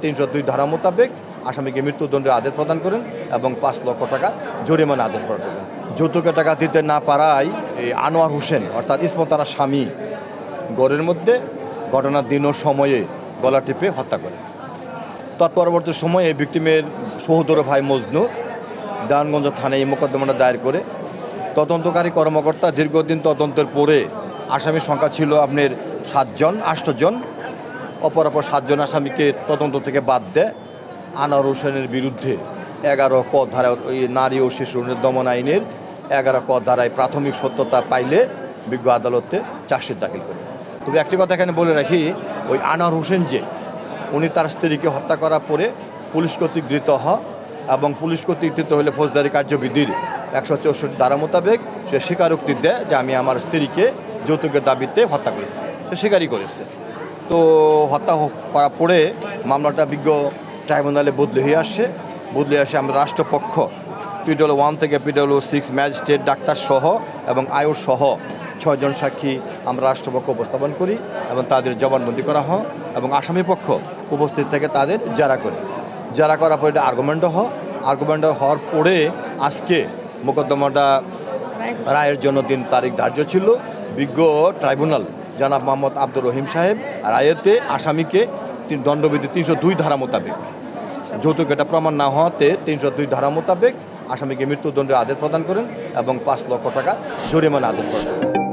302 ধারা মোতাবেক আসামিকে মৃত্যুদণ্ডের আদেশ প্রদান করেন এবং 5 লক্ষ টাকা জরিমানা আদেশ প্রদান করেন। যৌতুকের টাকা দিতে না পারায় এই আনোয়ার হোসেন অর্থাৎ ইসমত তারার স্বামী ঘরের মধ্যে ঘটনার দিন ও সময়ে গলা টিপে হত্যা করে। তৎপরবর্তী সময়ে এই ভিকটিমের সহোদর ভাই মজনু দেওয়ানগঞ্জ থানায় এই মোকদ্দমাটা দায়ের করে তদন্তকারী কর্মকর্তা দীর্ঘদিন তদন্তের পরে আসামির সংখ্যা ছিল আপনার 8 জন অপরাপর 7 জন আসামিকে তদন্ত থেকে বাদ দেয়। আনোয়ার হোসেনের বিরুদ্ধে 11 ক ধারায় ওই নারী ও শিশু নির্দমন আইনের 11 ক ধারায় প্রাথমিক সত্যতা পাইলে বিজ্ঞ আদালতে চার্জশিট দাখিল করে। তবে একটি কথা এখানে বলে রাখি, ওই আনোয়ার হোসেন যে উনি তার স্ত্রীকে হত্যা করার পরে পুলিশ কর্তৃক ধৃত হয় এবং পুলিশ কর্তৃক ধৃত হলে ফৌজদারি কার্যবিধির 164 ধারা মোতাবেক সে স্বীকারোক্তি দেয় যে আমি আমার স্ত্রীকে যৌতুকের দাবিতে হত্যা করেছি, সে স্বীকারই করেছে। তো হত্যা করার পরে মামলাটা বিজ্ঞ ট্রাইব্যুনালে বদলি হয়ে আসে আমরা রাষ্ট্রপক্ষ পিডব্লিউ 1 থেকে পিডব্লিউ 6 ম্যাজিস্ট্রেট ডাক্তার সহ এবং আয়ুর সহ 6 জন সাক্ষী আমরা রাষ্ট্রপক্ষ উপস্থাপন করি এবং তাদের জবানবন্দি করা হয় এবং আসামি পক্ষ উপস্থিত থেকে তাদের জেরা করার পরে এটা আর্গুমেন্ট হওয়ার পরে আজকে মোকদ্দমাটা রায়ের জন্য দিন তারিখ ধার্য ছিল। বিজ্ঞ ট্রাইব্যুনাল জনাব মোহাম্মদ আব্দুর রহিম সাহেব রায়েতে আসামিকে দণ্ডবিধি 302 ধারা মোতাবেক যৌতুক এটা প্রমাণ না হওয়াতে 302 ধারা মোতাবেক আসামিকে মৃত্যুদণ্ডের আদেশ প্রদান করেন এবং 5 লক্ষ টাকা জরিমানা আদেশ করেন।